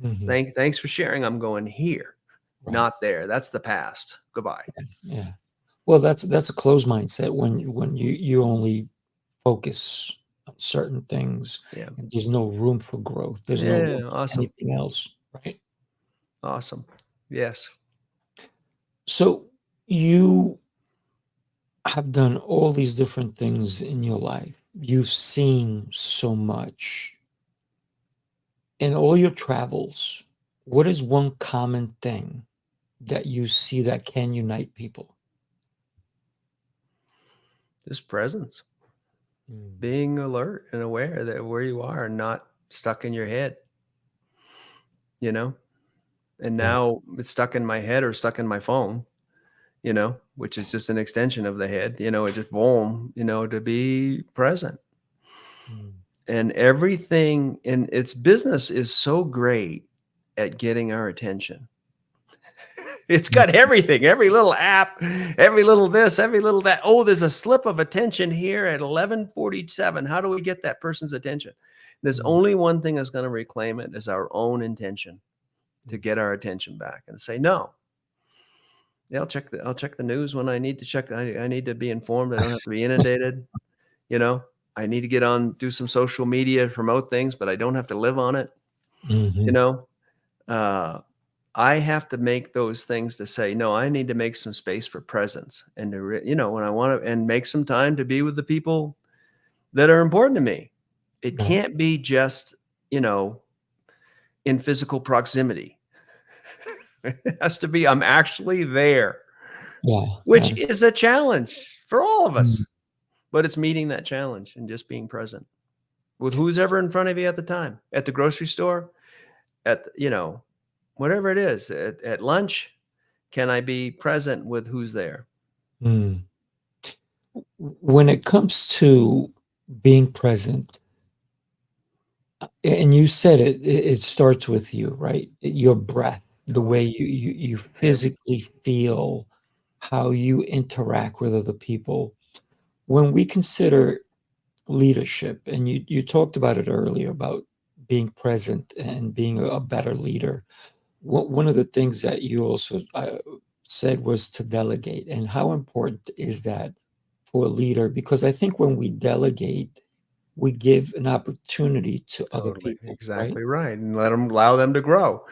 Mhm. Thanks for sharing. I'm going here, Right. not there. That's the past. Goodbye. Yeah. Well, that's a closed mindset when you only focus on certain things, Yeah. and there's no room for growth. There's no room Yeah. for Awesome. anything else, right? Awesome. Yes. So you have done all these different things in your life. You've seen so much. In all your travels, what is one common thing that you see that can unite people? Just presence, Mm. being alert and aware that where you are and not stuck in your head, you know, and Yeah. now it's stuck in my head or stuck in my phone, you know, which is just an extension of the head, you know, it just boom, you know, to be present. Mm. And everything in its business is so great at getting our attention. It's got everything, every little app, every little this, every little that. Oh, there's a slip of attention here at 11:47. How do we get that person's attention? There's Mm. only one thing that's going to reclaim it, is our own intention. to get our attention back and say, no, yeah, I'll check the news when I need to check. I need to be informed. I don't have to be inundated. You know, I need to get on, do some social media, promote things, but I don't have to live on it. You know, I have to make those things to say, no, I need to make some space for presence and to, you know, when I want to, and make some time to be with the people that are important to me. It Yeah. can't be just, you know, in physical proximity. It has to be, I'm actually there, Yeah. which Yeah. is a challenge for all of us, Mm. but it's meeting that challenge and just being present with who's ever in front of you at the time, at the grocery store, at, you know, whatever it is, at lunch. Can I be present with who's there? Mm. When it comes to being present, and you said it starts with you, right? Your breath, the way you physically feel, how you interact with other people. When we consider leadership, and you talked about it earlier about being present and being a better leader. One of the things that you also said was to delegate, and how important is that for a leader? Because I think when we delegate, we give an opportunity to other Totally. people, right? Exactly right. And allow them to grow,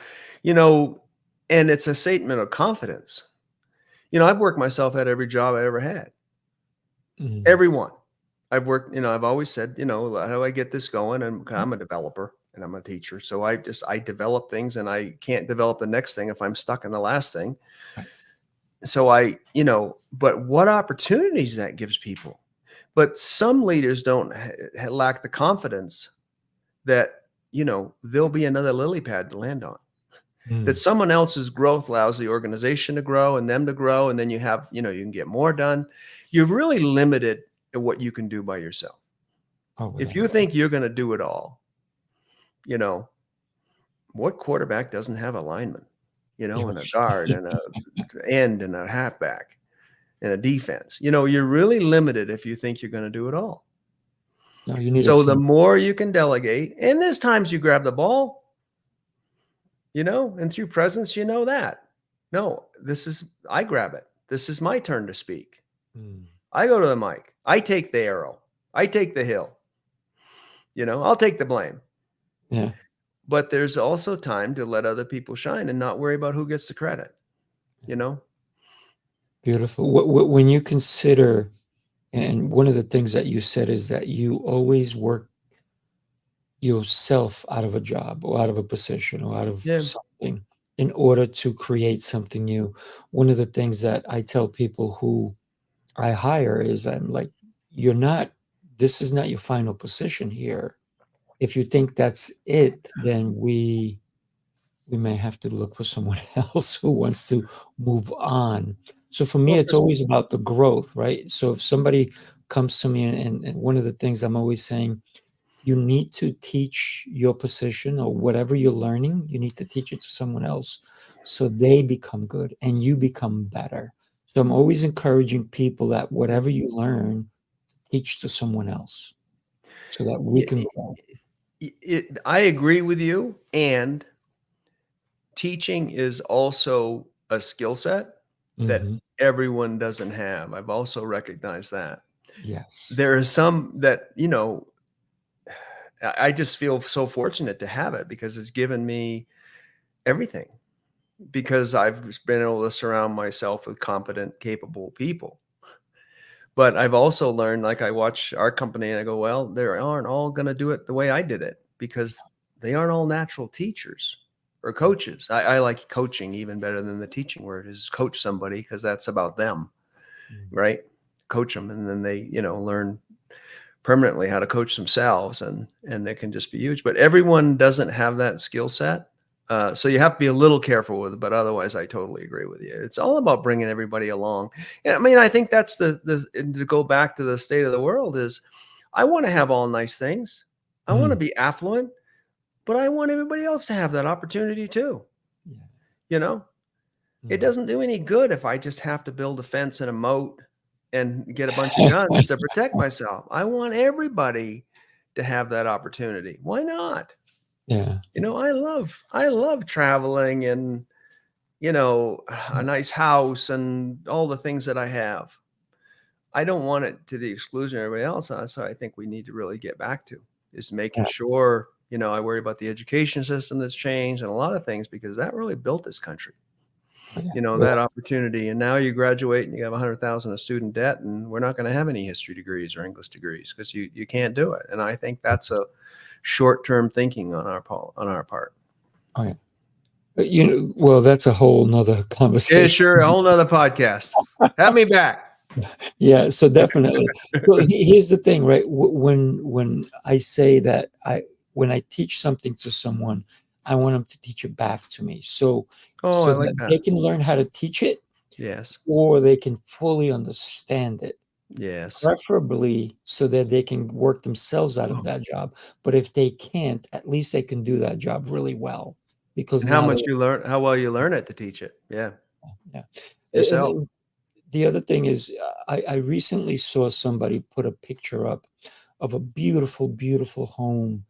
you know, and it's a statement of confidence. You know, I've worked myself at every job I ever had. Mm. Everyone. I've worked, you know, I've always said, you know, how do I get this going? And I'm a developer and I'm a teacher. So I develop things, and I can't develop the next thing if I'm stuck in the last thing. Right. So you know, but what opportunities that gives people. But some leaders don't lack the confidence that, you know, there'll be another lily pad to land on, that Mm. someone else's growth allows the organization to grow and them to grow. And then you have, you know, you can get more done. You're really limited at what you can do by yourself. Oh, If without you a doubt. think you're going to do it all, you know, what quarterback doesn't have a lineman, you know, and a guard and a end and a halfback and a defense? You know, you're really limited if you think you're going to do it all. No, you need a So the team. more you can delegate, and there's times you grab the ball, you know, and through presence, you know that. No, I grab it. This is my turn to speak. Mm. I go to the mic. I take the arrow. I take the hill. You know, I'll take the blame. Yeah. But there's also time to let other people shine and not worry about who gets the credit, you know? Beautiful. When you consider, and one of the things that you said is that you always work yourself out of a job or out of a position or out of Yeah. something in order to create something new. One of the things that I tell people who I hire is I'm like, this is not your final position here. If you think that's it, then we may have to look for someone else who wants to move on. So for me, Well, it's always about the growth, right? So if somebody comes to me, and one of the things I'm always saying, you need to teach your position or whatever you're learning, you need to teach it to someone else so they become good and you become better. So I'm always encouraging people that whatever you learn, teach to someone else so that we can grow. I agree with you. And teaching is also a skill set that Mhm. everyone doesn't have. I've also recognized that. Yes. There are some that, you know, I just feel so fortunate to have it because it's given me everything, because I've been able to surround myself with competent, capable people. But I've also learned, like I watch our company and I go, well, they aren't all going to do it the way I did it, because they aren't all natural teachers or coaches. I like coaching even better than the teaching word, is coach somebody, because that's about them, Mm. right? Coach them, and then they, you know, learn permanently how to coach themselves, and they can just be huge. But everyone doesn't have that skill set. So you have to be a little careful with it, but otherwise I totally agree with you. It's all about bringing everybody along. And I mean, I think that's to go back to the state of the world is, I want to have all nice things. I want to Mm. be affluent, but I want everybody else to have that opportunity too. Yeah. You know, it Mm. doesn't do any good if I just have to build a fence and a moat and get a bunch of guns to protect myself. I want everybody to have that opportunity. Why not? Yeah. I love traveling and, a nice house and all the things that I have. I don't want it to the exclusion of everybody else. So I think we need to really get back to is making Yeah. sure, I worry about the education system that's changed and a lot of things because that really built this country, Yeah. that opportunity. And now you graduate and you have 100,000 of student debt and we're not going to have any history degrees or English degrees because you can't do it. And I think that's a short-term thinking on our part. Oh, yeah. Well, that's a whole nother Yeah, conversation. sure. A whole nother podcast. Have me back. Yeah, so definitely. Well, here's the thing, right? When I say that when I teach something to someone, I want them to teach it back to me, so Oh, I like that that. they can learn how to teach it, Yes. or they can fully understand it, Yes. preferably so that they can work themselves out of that job. But if they can't, at least they can do that job really well because And how now much you learn, how well you learn it to teach it. Yeah. yeah. And Yourself. then the other thing is, I recently saw somebody put a picture up of a beautiful, beautiful home,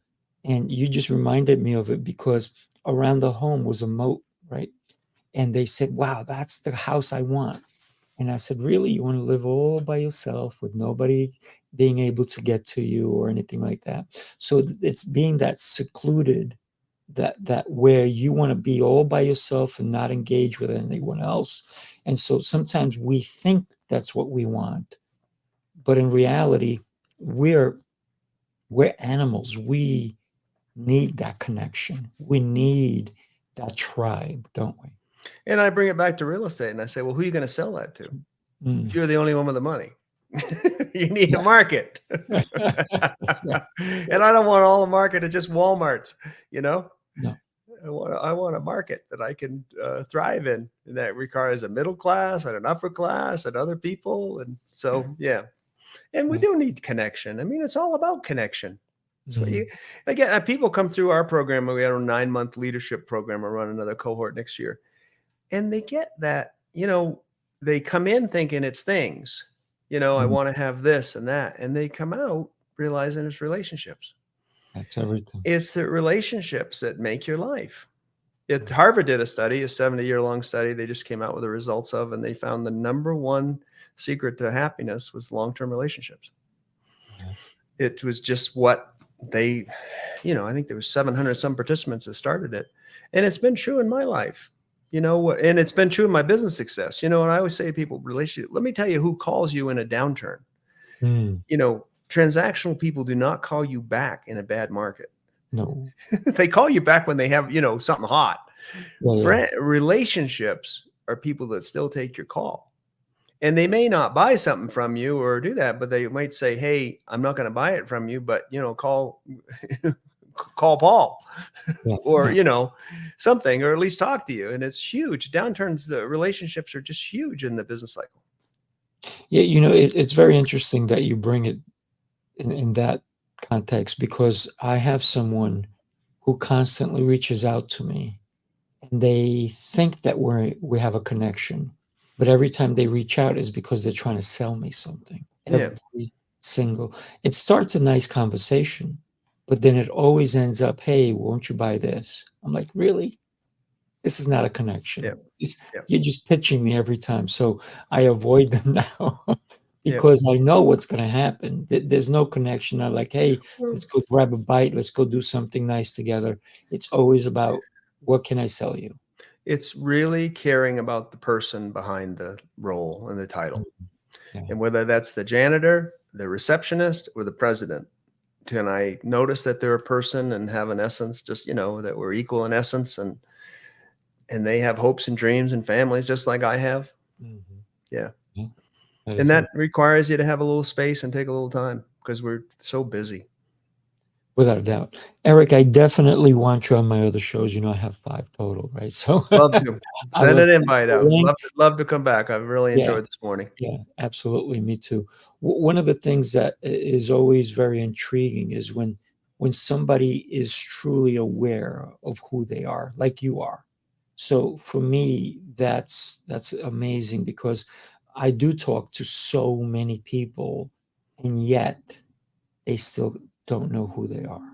and you just reminded me of it because around the home was a moat, right? And they said, "Wow, that's the house I want." And I said, "Really? You want to live all by yourself with nobody being able to get to you or anything like that?" So it's being that secluded, that where you want to be all by yourself and not engage with anyone else. And so sometimes we think that's what we want, but in reality, we're animals. We need that connection. We need that tribe, don't we? And I bring it back to real estate and I say, well, who are you going to sell that to? If Mm. you're the only one with the money, you need a Yeah. market. That's right. And I don't want all the market at just Walmarts, No. I want a market that I can thrive in, and that requires a middle class and an upper class and other people. And so, yeah. And we Right. do need connection. I mean, it's all about connection. That's what Mm. again, people come through our program. We had a 9-month leadership program. We'll run another cohort next year. And they get that, they come in thinking it's things, I Mm. want to have this and that. And they come out realizing it's relationships. That's everything. It's the relationships that make your life. Harvard did a study, a 70-year-long study they just came out with the results of, and they found the number one secret to happiness was long-term relationships. Yeah. It was just what they, I think there was 700 some participants that started it. And it's been true in my life, and it's been true in my business success, and I always say to people, relationship, let me tell you who calls you in a downturn. Mm. Transactional people do not call you back in a bad market. No. They call you back when they have, something hot. Yeah. Relationships are people that still take your call. And they may not buy something from you or do that, but they might say, hey, I'm not going to buy it from you, but, call Paul Yeah. or, Yeah. something, or at least talk to you. And it's huge. Downturns, the relationships are just huge in the business cycle. Yeah, it's very interesting that you bring it in that context because I have someone who constantly reaches out to me and they think that we have a connection, but every time they reach out is because they're trying to sell me something. Yeah. Every single, it starts a nice conversation, but then it always ends up, hey, won't you buy this? I'm like, really? This is not a connection. Yeah. You're just pitching me every time. So I avoid them now Yeah. because I know what's going to happen. There's no connection. I'm like, hey, Well, let's go grab a bite. Let's go do something nice together. It's always about what can I sell you? it's really caring about the person behind the role and the title. Yeah. And whether that's the janitor, the receptionist, or the president, can I notice that they're a person and have an essence, just, that we're equal in essence and they have hopes and dreams and families just like I have. Mhm. Yeah. Yeah, And that requires you to have a little space and take a little time because we're so busy. without a doubt. Eric, I definitely want you on my other shows. I have 5 total, right? So Love to I send will an send invite you a out. link. Love to come back. I've really Yeah. enjoyed this morning. Yeah, absolutely. Me too. One of the things that is always very intriguing is when somebody is truly aware of who they are, like you are. So for me, that's amazing because I do talk to so many people, and yet they still don't know who they are.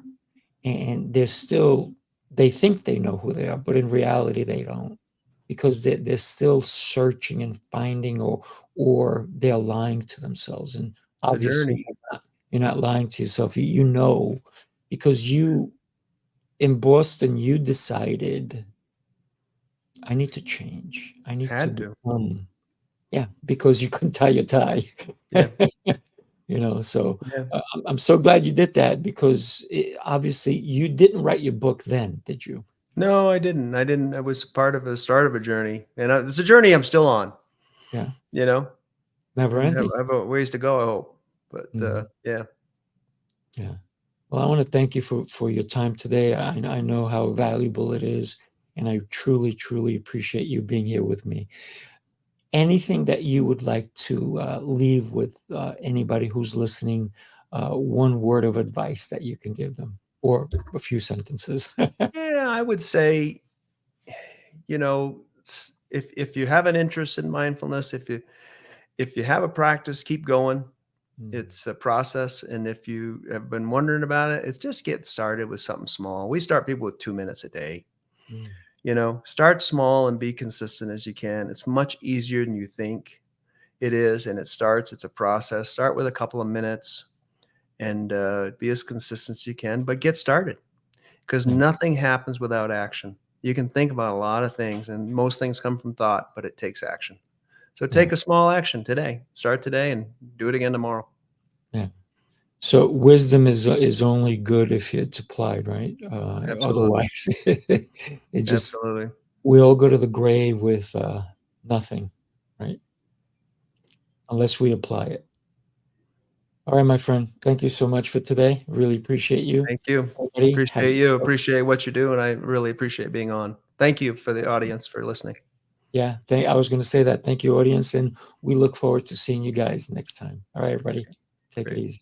and they think they know who they are, but in reality they don't, because they're still searching and finding, or they're lying to themselves. And It's a obviously journey. you're not lying to yourself. You know, because in Boston, you decided, I need to change. I need to Had to. become, yeah, because you couldn't tie your tie. Yeah. So Yeah. I'm so glad you did that, because obviously you didn't write your book then, did you? No, I didn't. I didn't. I was part of the start of a journey, and it's a journey I'm still on. Yeah, You know, never and ending. have a ways to go, I hope. But Mhm. yeah, Yeah. Well, I want to thank you for your time today. I know how valuable it is, and I truly, truly appreciate you being here with me. Anything that you would like to leave with anybody who's listening, one word of advice that you can give them, or a few sentences? yeah, I would say, if you have an interest in mindfulness, if you have a practice, keep going. Mm, It's a process, and if you have been wondering about it, it's just get started with something small. We start people with 2 minutes a day. mm, Start small and be consistent as you can. It's much easier than you think it is, and it's a process. Start with a couple of minutes, and be as consistent as you can, but get started, because yeah, nothing happens without action. You can think about a lot of things, and most things come from thought, but it takes action. So yeah, take a small action today. Start today and do it again tomorrow. yeah. So wisdom is only good if it's applied, right? Absolutely. Otherwise, it just Absolutely. we all go to the grave with nothing, right? Unless we apply it. All right, my friend. Thank you so much for today. Really appreciate you. Thank you. Everybody, have Appreciate you. yourself. Appreciate what you do, and I really appreciate being on. Thank you for the audience for listening. Yeah, I was going to say that. Thank you, audience, and we look forward to seeing you guys next time. All right, everybody. Take it Great. easy.